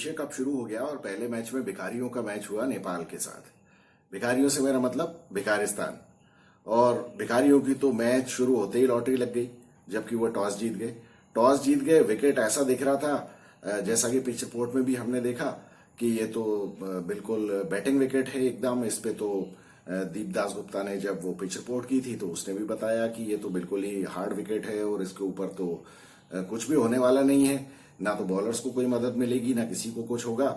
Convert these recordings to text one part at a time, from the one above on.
Asia cup शुरू हो गया और पहले मैच में भिखारियों का मैच हुआ नेपाल के साथ। भिखारियों से मेरा मतलब भिखारिस्तान। और भिखारियों की तो मैच शुरू होते ही लॉटरी लग गई, जबकि वो टॉस जीत गए। विकेट ऐसा दिख रहा था जैसा कि पिच रिपोर्ट में भी हमने देखा कि ये तो बिल्कुल बैटिंग विकेट है एकदम। इस पे तो दीपदास गुप्ता ने जब वो पिच रिपोर्ट की थी तो उसने भी बताया कि ये तो बिल्कुल ही हार्ड विकेट है और इसके ऊपर तो कुछ भी होने वाला नहीं है, ना तो बॉलर्स को कोई मदद मिलेगी ना किसी को कुछ होगा।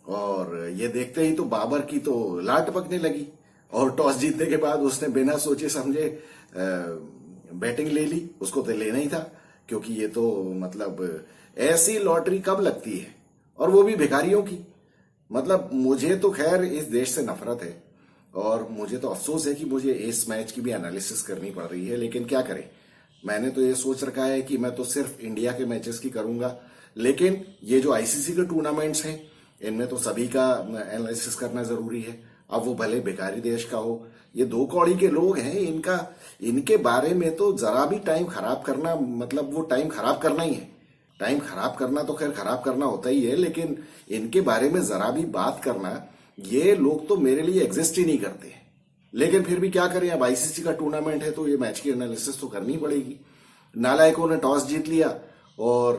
और ये देखते ही तो बाबर की तो लाट टपकने लगी और टॉस जीतने के बाद उसने बिना सोचे समझे बैटिंग ले ली। उसको तो लेना ही था, क्योंकि ये तो मतलब ऐसी लॉटरी कब लगती है, और वो भी भिखारियों की। मतलब मुझे तो खैर इस देश से नफरत है और मुझे तो अफसोस है कि मुझे इस मैच की भी एनालिसिस करनी पड़ रही है, लेकिन क्या करें। मैंने तो ये सोच रखा है कि मैं तो सिर्फ इंडिया के मैचेस की करूंगा, लेकिन ये जो आईसीसी के टूर्नामेंट्स हैं इनमें तो सभी का एनालिसिस करना जरूरी है। अब वो भले भिखारी देश का हो, ये दो कौड़ी के लोग हैं, इनके बारे में तो जरा भी टाइम खराब करना, मतलब वो टाइम खराब करना ही है। टाइम खराब करना तो खैर खराब करना होता ही है, लेकिन इनके बारे में जरा भी बात करना, ये लोग तो मेरे लिए एग्जिस्ट ही नहीं करते। लेकिन फिर भी क्या करें, अब आईसीसी का टूर्नामेंट है तो ये मैच की एनालिसिस तो करनी पड़ेगी। नालायकों ने टॉस जीत लिया और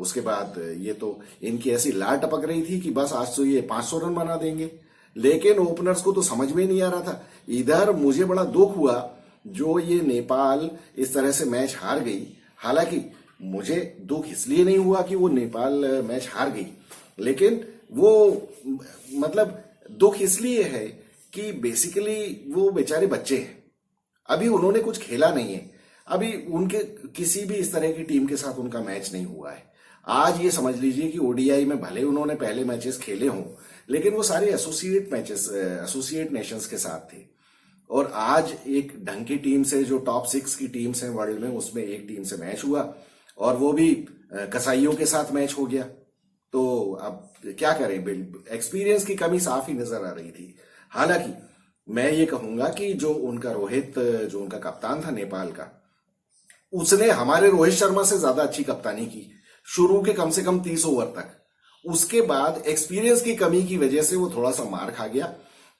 उसके बाद ये तो इनकी ऐसी लाट टपक रही थी कि बस आज तो ये 500 रन बना देंगे। लेकिन ओपनर्स को तो समझ में नहीं आ रहा था। इधर मुझे बड़ा दुख हुआ जो ये नेपाल इस तरह से मैच हार गई। हालांकि मुझे दुख इसलिए नहीं हुआ कि वो नेपाल मैच हार गई, लेकिन वो मतलब दुख इसलिए है कि बेसिकली वो बेचारे बच्चे हैं, अभी उन्होंने कुछ खेला नहीं है। अभी उनके किसी भी इस तरह की टीम के साथ उनका मैच नहीं हुआ है। आज ये समझ लीजिए कि ओडीआई में भले उन्होंने पहले मैचेस खेले हों, लेकिन वो सारे एसोसिएट मैचेस एसोसिएट नेशंस के साथ थे। और आज एक ढंग की टीम से, जो टॉप 6 की टीम्स हैं वर्ल्ड में, उसमें एक टीम से मैच हुआ और वो भी कसाईयों के साथ मैच हो गया। तो अब क्या करें, एक्सपीरियंस की कमी साफ ही नजर आ रही थी। हालांकि मैं ये कहूंगा कि जो उनका रोहित, जो उनका कप्तान था नेपाल का, उसने हमारे रोहित शर्मा से ज्यादा अच्छी कप्तानी की शुरू के कम से कम 30 ओवर तक। उसके बाद एक्सपीरियंस की कमी की वजह से वो थोड़ा सा मार खा गया।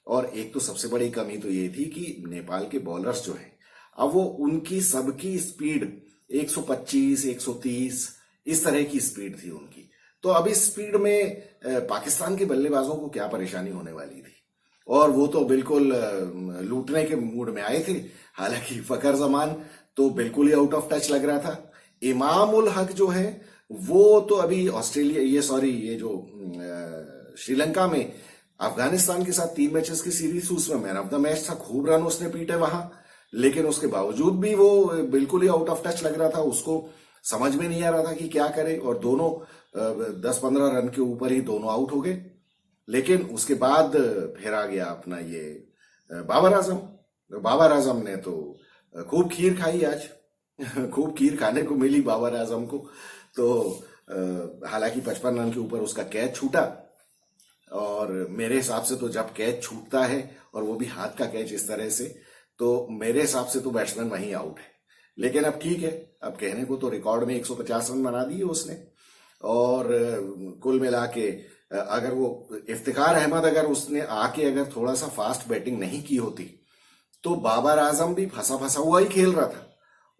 और एक तो सबसे बड़ी कमी तो ये थी कि नेपाल के बॉलर्स जो हैं, अब वो उनकी सबकी स्पीड 125, 130 इस तरह की स्पीड थी उनकी। तो अब इस स्पीड में पाकिस्तान के बल्लेबाजों को क्या परेशानी होने वाली थी। और वो तो बिल्कुल लूटने के मूड में आए थे। हालांकि फकर जमान तो बिल्कुल ही आउट ऑफ टच लग रहा था। इमाम उल हक जो है वो तो अभी ये जो श्रीलंका में अफगानिस्तान के साथ 3 मैचेस की सीरीज थी, उसमें मैन ऑफ द मैच था। खूब रन उसने पीटे वहां, लेकिन उसके बावजूद भी वो बिल्कुल ही आउट ऑफ टच लग रहा था। उसको समझ में नहीं आ रहा था कि क्या करे, और दोनों 10-15 रन के ऊपर ही दोनों आउट हो गए। लेकिन उसके बाद फिर आ गया अपना ये बाबर आजम ने तो खूब खीर खाई आज। खूब खीर खाने को मिली बाबर आजम को। तो हालांकि 55 रन के ऊपर उसका कैच छूटा, और मेरे हिसाब से तो जब कैच छूटता है और वो भी हाथ का कैच इस तरह से, तो मेरे हिसाब से तो बैट्समैन वहीं आउट है। लेकिन अब ठीक है, अब कहने को तो रिकॉर्ड में 150 रन बना दिए उसने। और कुल मिला के अगर वो इफ्तिखार अहमद अगर उसने आके अगर थोड़ा सा फास्ट बैटिंग नहीं की होती तो बाबर आजम भी फंसा फंसा हुआ ही खेल रहा था।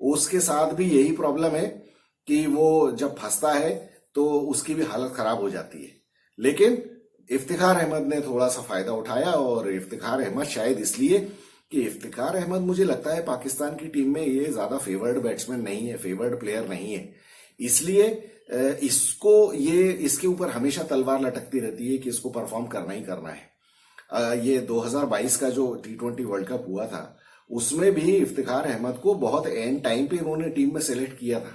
उसके साथ भी यही प्रॉब्लम है कि वो जब फंसता है तो उसकी भी हालत खराब हो जाती है। लेकिन इफ्तिखार अहमद ने थोड़ा सा फायदा उठाया, और इफ्तिखार अहमद शायद इसलिए कि इफ्तिखार अहमद मुझे लगता है पाकिस्तान की टीम में ये ज्यादा फेवर्ड बैट्समैन नहीं है, फेवर्ड प्लेयर नहीं है, इसलिए इसके ऊपर हमेशा तलवार लटकती रहती है कि इसको परफॉर्म करना ही करना है। ये 2022 का जो T20 वर्ल्ड कप हुआ था, उसमें भी इफ्तिखार अहमद को बहुत एंड टाइम पे इन्होंने टीम में सेलेक्ट किया था।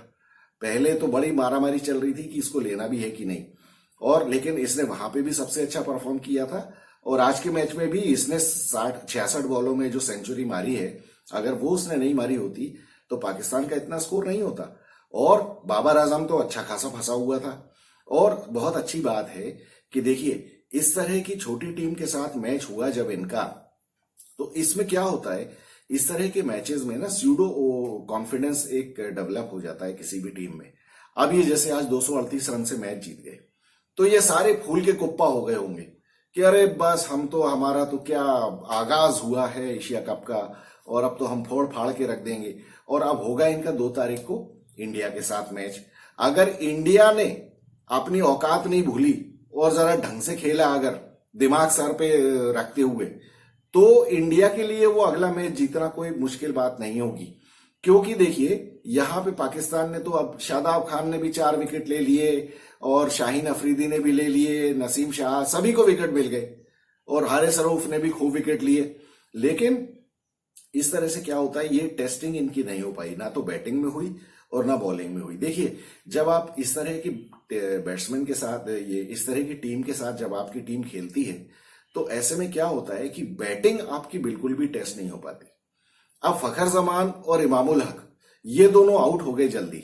पहले तो बड़ी मारामारी चल रही थी कि इसको लेना भी है कि नहीं, और लेकिन इसने वहां पे भी सबसे अच्छा परफॉर्म किया था। और आज के मैच में भी इसने 66 बॉलों में जो सेंचुरी मारी है, अगर वो उसने नहीं मारी होती तो पाकिस्तान का इतना स्कोर नहीं होता। और बाबर आजम तो अच्छा खासा फंसा हुआ था। और बहुत अच्छी बात है कि देखिए, इस तरह की छोटी टीम के साथ मैच हुआ जब इनका, तो इसमें क्या होता है, इस तरह के मैचेस में ना स्यूडो कॉन्फिडेंस एक डेवलप हो जाता है किसी भी टीम में। अब ये जैसे आज 238 रन से मैच जीत गए, तो ये सारे फूल के कुप्पा हो गए होंगे कि अरे बस हम तो, हमारा तो क्या आगाज हुआ है एशिया कप का, और अब तो हम फोड़ फाड़ के रख देंगे। और अब होगा इनका 2 तारीख को इंडिया के साथ मैच। अगर इंडिया ने अपनी औकात नहीं भूली और जरा ढंग से खेला, अगर दिमाग सर पे रखते हुए, तो इंडिया के लिए वो अगला मैच जीतना कोई मुश्किल बात नहीं होगी। क्योंकि देखिए यहां पे पाकिस्तान ने तो, अब शादाब खान ने भी 4 विकेट ले लिए और शाहीन अफरीदी ने भी ले लिए, नसीम शाह, सभी को विकेट मिल गए, और हारिस रऊफ ने भी खूब विकेट लिए। लेकिन इस तरह से क्या होता है, ये टेस्टिंग इनकी नहीं हो पाई, ना तो बैटिंग में हुई और ना बॉलिंग में हुई। देखिए जब आप इस तरह की बैट्समैन के साथ, ये इस तरह की टीम के साथ जब आपकी टीम खेलती है, तो ऐसे में क्या होता है कि बैटिंग आपकी बिल्कुल भी टेस्ट नहीं हो पाती। अब फखर जमान और इमामुल हक ये दोनों आउट हो गए जल्दी।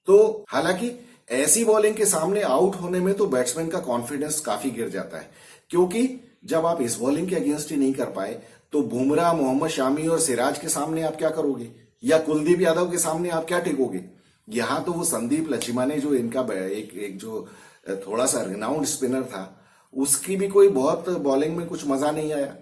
तो हालांकि ऐसी बॉलिंग के सामने आउट होने में तो बैट्समैन का कॉन्फिडेंस काफी गिर जाता है, क्योंकि जब आप इस बॉलिंग के अगेंस्ट ही नहीं कर पाए, तो बुमराह, मोहम्मद शामी और सिराज के सामने आप क्या करोगे, या कुलदीप यादव के सामने आप क्या टिकोगे। यहां तो वो संदीप लच्छिमा ने, जो इनका एक जो थोड़ा सा रिनाउंड स्पिनर था, उसकी भी कोई बहुत बॉलिंग में कुछ मजा नहीं आया।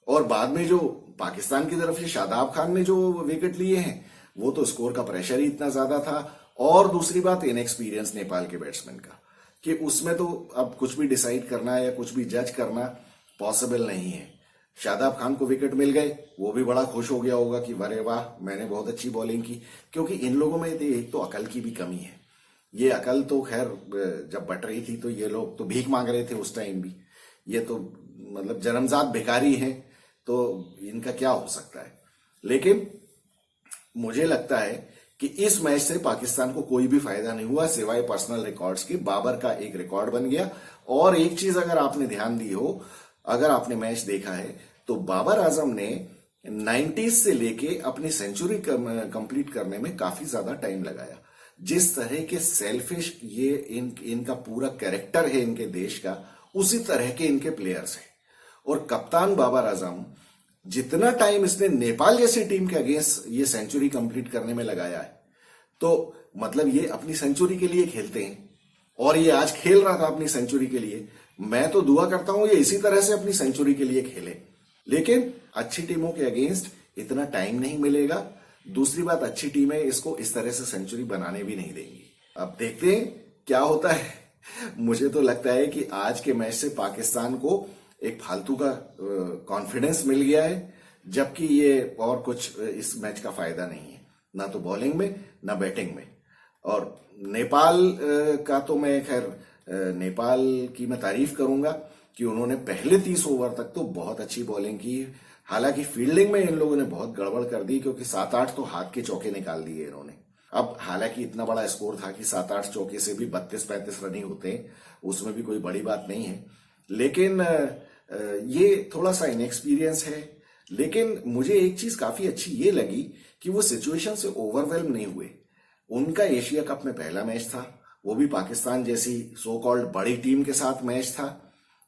और बाद में जो पाकिस्तान की तरफ से शादाब खान ने जो विकेट लिए हैं, वो तो स्कोर का प्रेशर ही इतना ज्यादा था। और दूसरी बात, इनएक्सपीरियंस नेपाल के बैट्समैन का, कि उसमें तो अब कुछ भी डिसाइड करना या कुछ भी जज करना पॉसिबल नहीं है। शादाब खान को विकेट मिल गए, वो भी बड़ा खुश हो गया होगा कि अरे वाह, मैंने बहुत अच्छी बॉलिंग की। क्योंकि इन लोगों में एक तो अकल की भी कमी है। ये अकल तो खैर जब बट रही थी तो ये लोग तो भीख मांग रहे थे उस टाइम भी। ये तो मतलब जन्मजात भिखारी हैं, तो इनका क्या हो सकता है। लेकिन मुझे लगता है कि इस मैच से पाकिस्तान को कोई भी फायदा नहीं हुआ सिवाय पर्सनल रिकॉर्ड्स के। बाबर का एक रिकॉर्ड बन गया। और एक चीज अगर आपने ध्यान दी हो, अगर आपने मैच देखा है, तो बाबर आजम ने 90s से लेके अपनी सेंचुरी कंप्लीट करने में काफी ज्यादा टाइम लगाया। जिस तरह के सेल्फिश ये इनका पूरा कैरेक्टर है इनके देश का, उसी तरह के इनके प्लेयर्स हैं। और कप्तान बाबर आजम, जितना टाइम इसने नेपाल जैसी टीम के अगेंस्ट ये सेंचुरी कंप्लीट करने में लगाया है, तो मतलब ये अपनी सेंचुरी के लिए खेलते हैं। और ये आज खेल रहा था अपनी सेंचुरी के लिए। मैं तो दुआ करता हूं ये इसी तरह से अपनी सेंचुरी के लिए खेले। लेकिन अच्छी टीमों के अगेंस्ट इतना टाइम नहीं मिलेगा। दूसरी बात, अच्छी टीमें इसको इस तरह से सेंचुरी बनाने भी नहीं देंगी। अब देखते हैं क्या होता है। मुझे तो लगता है कि आज के मैच से पाकिस्तान को एक फालतू का कॉन्फिडेंस मिल गया है, जबकि ये और कुछ इस मैच का फायदा नहीं है, ना तो बॉलिंग में ना बैटिंग में। और नेपाल का तो मैं खैर नेपाल की मैं तारीफ करूंगा कि उन्होंने पहले 30 ओवर तक तो बहुत अच्छी बॉलिंग की। हालांकि फील्डिंग में इन लोगों ने बहुत गड़बड़ कर दी, क्योंकि 7-8 तो हाथ के चौके निकाल दिए इन्होंने। अब हालांकि इतना बड़ा स्कोर था कि 7-8 चौके से भी 32-35 रन ही होते हैं, उसमें भी कोई बड़ी बात नहीं है। लेकिन ये थोड़ा सा इनएक्सपीरियंस है। लेकिन मुझे एक चीज काफी अच्छी ये लगी कि वो सिचुएशन से ओवरवेल्म नहीं हुए। उनका एशिया कप में पहला मैच था, वो भी पाकिस्तान जैसी सो कॉल्ड बड़ी टीम के साथ मैच था,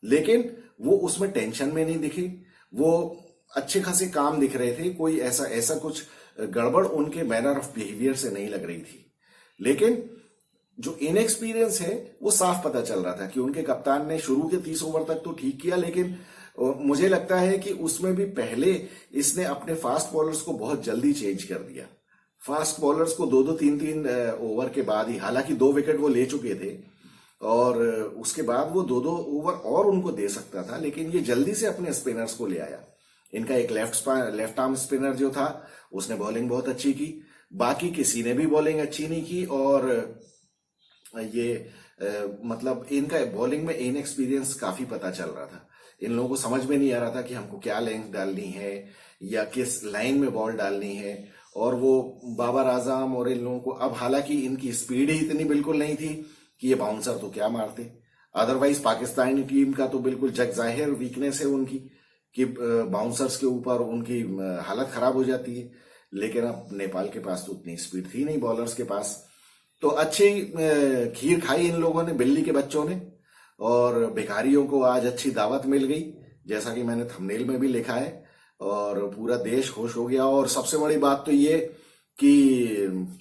लेकिन वो उसमें टेंशन में नहीं दिखे। वो अच्छे खासे काम दिख रहे थे। कोई ऐसा कुछ गड़बड़ उनके मैनर ऑफ बिहेवियर से नहीं लग रही थी। लेकिन जो इनएक्सपीरियंस है वो साफ पता चल रहा था कि उनके कप्तान ने शुरू के 30 ओवर तक तो ठीक किया, लेकिन मुझे लगता है कि उसमें भी पहले इसने अपने फास्ट बॉलर्स को बहुत जल्दी चेंज कर दिया। फास्ट बॉलर्स को 2-2, 3-3 ओवर के बाद ही, हालांकि 2 विकेट वो ले चुके थे और उसके बाद वो 2-2 ओवर और उनको दे सकता था, लेकिन ये जल्दी से अपने स्पिनर्स को ले आया। इनका एक लेफ्ट आर्म स्पिनर जो था उसने बॉलिंग बहुत अच्छी की, बाकी किसी ने भी बॉलिंग अच्छी नहीं की। और ये मतलब इनका बॉलिंग में इनएक्सपीरियंस काफी पता चल रहा था। इन लोगों को समझ में नहीं आ रहा था कि हमको क्या लेंथ डालनी है या किस लाइन में बॉल डालनी है। और वो बाबर आजम और इन लोगों को, अब हालांकि इनकी स्पीड ही इतनी बिल्कुल नहीं थी कि ये बाउंसर तो क्या मारते। अदरवाइज पाकिस्तानी टीम का तो बिल्कुल जग जाहिर वीकनेस है उनकी कि बाउंसर्स के ऊपर उनकी हालत खराब हो जाती है। लेकिन अब नेपाल के पास तो उतनी स्पीड थी नहीं बॉलर्स के पास। तो अच्छी खीर खाई इन लोगों ने, बिल्ली के बच्चों ने, और भिखारियों को आज अच्छी दावत मिल गई, जैसा कि मैंने थंबनेल में भी लिखा है। और पूरा देश खुश हो गया। और सबसे बड़ी बात तो ये कि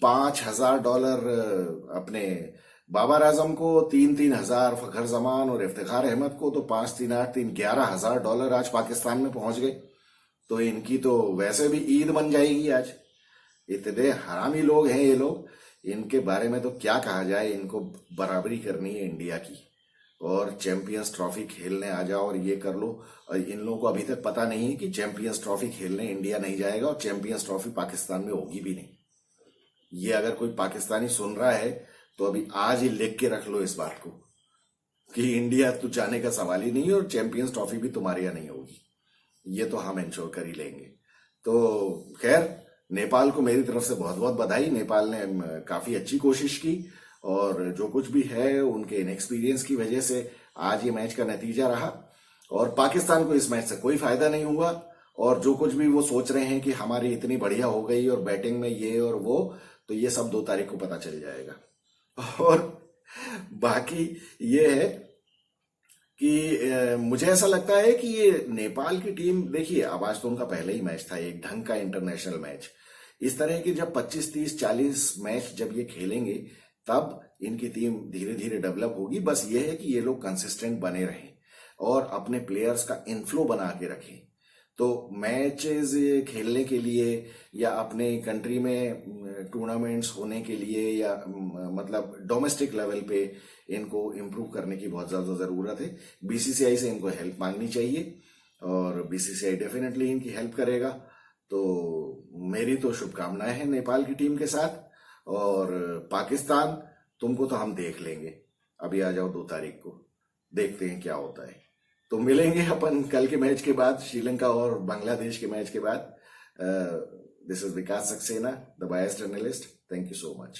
$5,000 अपने बाबर आजम को 3-3 हजार, फखर जमान और इफ्तिखार अहमद को तो 5-3-8-3 $11,000 आज पाकिस्तान में पहुंच गए। तो इनकी तो वैसे भी ईद बन जाएगी आज। इतने हरामी लोग हैं ये लोग, इनके बारे में तो क्या कहा जाए। इनको बराबरी करनी है इंडिया की, और चैंपियंस ट्रॉफी खेलने आ जाओ और ये कर लो। और इन लोगों को अभी तक पता नहीं है कि चैंपियंस ट्रॉफी खेलने इंडिया नहीं जाएगा और चैंपियंस ट्रॉफी पाकिस्तान में होगी भी नहीं। ये अगर कोई पाकिस्तानी सुन रहा है तो अभी आज ही लिख के रख लो इस बात को कि इंडिया तो जाने का सवाल ही नहीं है और चैंपियंस ट्रॉफी भी तुम्हारे यहाँ नहीं होगी। ये तो हम इंश्योर कर ही लेंगे। तो खैर, नेपाल को मेरी तरफ से बहुत बहुत बधाई। नेपाल ने काफी अच्छी कोशिश की और जो कुछ भी है उनके इनएक्सपीरियंस की वजह से आज ये मैच का नतीजा रहा। और पाकिस्तान को इस मैच से कोई फायदा नहीं हुआ। और जो कुछ भी वो सोच रहे हैं कि हमारी इतनी बढ़िया हो गई और बैटिंग में ये और वो, तो ये सब 2 तारीख को पता चल जाएगा। और बाकी ये है कि मुझे ऐसा लगता है कि ये नेपाल की टीम, देखिए अब आज तो उनका पहला ही मैच था, एक ढंग का इंटरनेशनल मैच। इस तरह की जब 25, 30, 40 मैच जब ये खेलेंगे तब इनकी टीम धीरे धीरे डेवलप होगी। बस ये है कि ये लोग कंसिस्टेंट बने रहें और अपने प्लेयर्स का इनफ्लो बना के रखें। तो मैचेस खेलने के लिए या अपने कंट्री में टूर्नामेंट्स होने के लिए या मतलब डोमेस्टिक लेवल पे इनको इम्प्रूव करने की बहुत ज़्यादा ज़रूरत है। बीसीसीआई से इनको हेल्प मांगनी चाहिए और बीसीसीआई डेफिनेटली इनकी हेल्प करेगा। तो मेरी तो शुभकामनाएं हैं नेपाल की टीम के साथ। और पाकिस्तान, तुमको तो हम देख लेंगे। अभी आ जाओ 2 तारीख को, देखते हैं क्या होता है। तो मिलेंगे अपन कल के मैच के बाद, श्रीलंका और बांग्लादेश के मैच के बाद। This is Vikas Saxena, the biased journalist. Thank you so much.